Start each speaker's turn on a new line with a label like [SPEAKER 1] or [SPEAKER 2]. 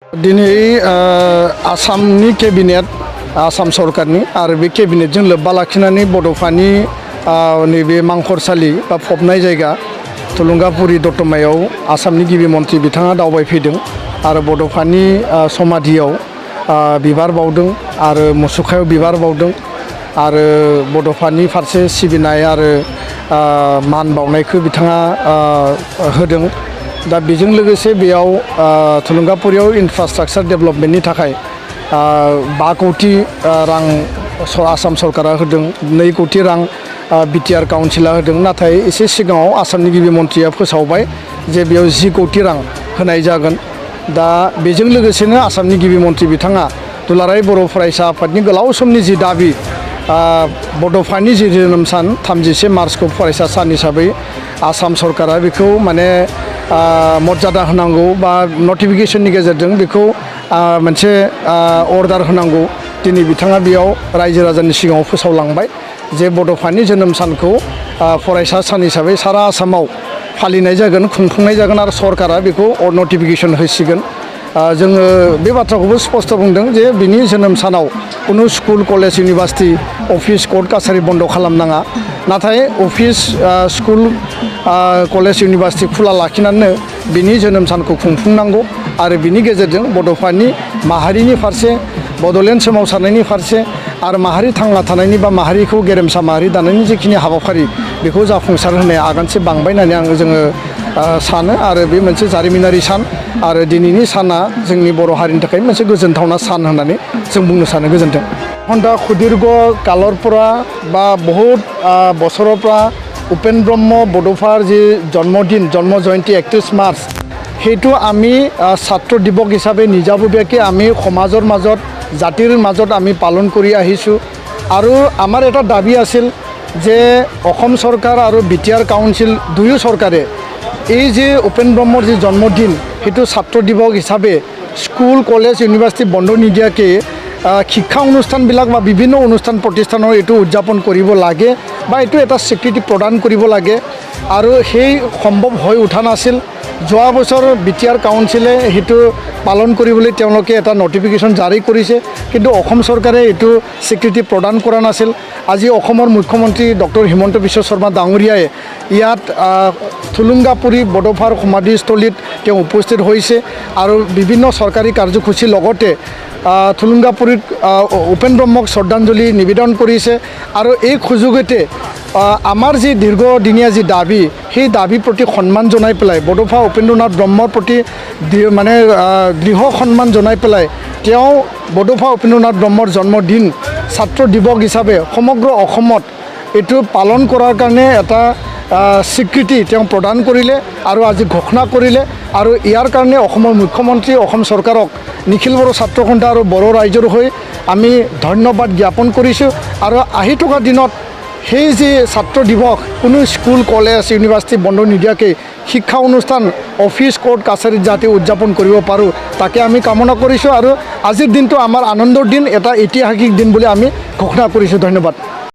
[SPEAKER 1] दिनै आसामनि केबिनेट आसाम सरकारनि आरो बे केबिनेटजों लोब्बा लाखिनानै बड'फानि नैबे मांखरसालि बा फबनाय जायगा थुलुंगापुरि दतमायाव आसामनि गिबि मन्थ्रि बिथाङा दावबायफैदों आरो बड'फानि समाधियाव बिबार बावदों आरो मुसुखायाव बिबार बावदों आरो बड'फानि फारसे सिबिनाय आरो मान बावनायखौ बिथाङा होदों। दा बेजों लोगोसे बेयाव थुलुंगापुरियाव इनफ्रास्ट्राक्चार डेभेलपमेन्टनि थाखाय 5 कोटि रां आसाम सरकारा होदों, 2 कोटि रां बिटिआर काउन्सिला होदों। नाथाय एसे सिगाङाव आसामनि गिबि मन्थ्रिया फोसावबाय जे बेयाव 10 कोटि रां होनाय जागोन। दा बेजों लोगोसेनो आसामनि गिबि मन्थ्रि बिथाङा दुलाराय बर' फरायसा आफादनि गोलाव समनि जि दाबि बड'फानि जि जोनोम सान 31 मार्चखौ फरायसा सान हिसाबै आसाम सरकारा बेखौ माने मर्यादा होनांगौ बा नटिफिकेशननि गेजेरजों बेखौ मोनसे अर्डार होनांगौ। दिनै बिथाङा बेयाव रायजो राजानि सिगाङाव फोसावलांबाय जे बड'फानि जोनोम सानखौ फरायसा सान हिसाबै सारा आसामाव फालिनाय जागोन, खुंफुंनाय जागोन आरो सरकारा बेखौ नटिफिकेशन होसिगोन। जोङो बे बाथ्राखौबो स्पष्ट बुंदों जे बिनि जोनोम सानाव कुनु school college university office court कासारि बन्द खालामनाङा, नाथाय अफिस स्कुल कलेज इउनिभार्सिटि खुला लाखिनानै बिनि जोनोम सानखौ खुंफुंनांगौ आरो बिनि गेजेरजों बड'फानि माहारिनि फारसे बड'लेण्ड सोमावसारनायनि फारसे आरो माहारि थांना थानायनि बा माहारिखौ गेरेमसा माहारि दानायनि जिखिनि हाबाफारि बेखौ जाफुंसार होनाया आगानसे बांबाय होननानै जोङो सानो आरो बे मोनसे जारिमिनारि सान आरो दिनैनि साना जोंनि बर' हारिनि थाखाय मोनसे गोजोनथावना सान होननानै जों बुंनो सानो। गोजोन्थों। दा सुदीर्घ काলৰ পৰা বা বহুত বছৰৰ পৰা উপেন ব্ৰহ্ম বড'ফাৰ যি জন্মদিন জন্ম জয়ন্তী 31 মাৰ্চ সেইটো আমি ছাত্ৰ দিৱস হিচাপে নিজাববীয়াকৈ আমি সমাজৰ মাজত জাতিৰ মাজত আমি পালন কৰি আহিছোঁ আৰু আমাৰ এটা দাবী আছিল যে অসম চৰকাৰ আৰু বিটিআৰ কাউন্সিল দুয়ো চৰকাৰে এই যে উপেন ব্ৰহ্মৰ যি জন্মদিন সেইটো ছাত্ৰ দিৱস হিচাপে স্কুল কলেজ ইউনিভাৰ্চিটি বন্ধ নিদিয়াকৈ শিক্ষা অনুষ্ঠানবিলাক বা বিভিন্ন অনুষ্ঠান প্ৰতিষ্ঠানৰ এইটো উদযাপন কৰিব লাগে বা এইটো এটা স্বীকৃতি প্ৰদান কৰিব লাগে আৰু সেই সম্ভৱ হৈ উঠা নাছিল। যোৱা বছৰ বিটিআৰ কাউন্সিলে সেইটো পালন কৰিবলৈ তেওঁলোকে এটা নটিফিকেশ্যন জাৰি কৰিছে, কিন্তু অসম চৰকাৰে এইটো স্বীকৃতি প্ৰদান কৰা নাছিল। আজি অসমৰ মুখ্যমন্ত্ৰী ডক্টৰ হিমন্ত বিশ্ব শৰ্মা ডাঙৰীয়াই ইয়াত থুলুংগাপুৰি বড'ফাৰ সমাধিস্থলীত তেওঁ উপস্থিত হৈছে আৰু বিভিন্ন চৰকাৰী কাৰ্যসূচীৰ লগতে থুলুংগাপুৰীত উপেন ব্ৰহ্মক শ্ৰদ্ধাঞ্জলি নিবেদন কৰিছে আৰু এই সুযোগতে আমাৰ যি দীৰ্ঘদিনীয়া যি দাবী সেই দাবীৰ প্ৰতি সন্মান জনাই পেলাই বড'ফা উপেন্দ্ৰনাথ ব্ৰহ্মৰ প্ৰতি মানে দৃঢ় সন্মান জনাই পেলাই তেওঁ বড'ফা উপেন্দ্ৰনাথ ব্ৰহ্মৰ জন্মদিন ছাত্ৰ দিৱস হিচাপে সমগ্ৰ অসমত এইটো পালন কৰাৰ কাৰণে এটা স্বীকৃতি তেওঁ প্ৰদান কৰিলে আৰু আজি ঘোষণা কৰিলে আৰু ইয়াৰ কাৰণে অসমৰ মুখ্যমন্ত্ৰী অসম চৰকাৰক নিখিল বড়ো ছাত্ৰ সন্থা আৰু বড়ো ৰাইজৰ হৈ আমি ধন্যবাদ জ্ঞাপন কৰিছোঁ আৰু আহি থকা দিনত সেই যে ছাত্ৰ দিৱস কোনো স্কুল কলেজ ইউনিভাৰ্চিটি বন্ধ নিদিয়াকৈ শিক্ষা অনুষ্ঠান অফিচ কোৰ্ট কাছাৰীত যাতে উদযাপন কৰিব পাৰোঁ তাকে আমি কামনা কৰিছোঁ আৰু আজিৰ দিনটো আমাৰ আনন্দৰ দিন, এটা ঐতিহাসিক দিন বুলি আমি ঘোষণা কৰিছোঁ। ধন্যবাদ।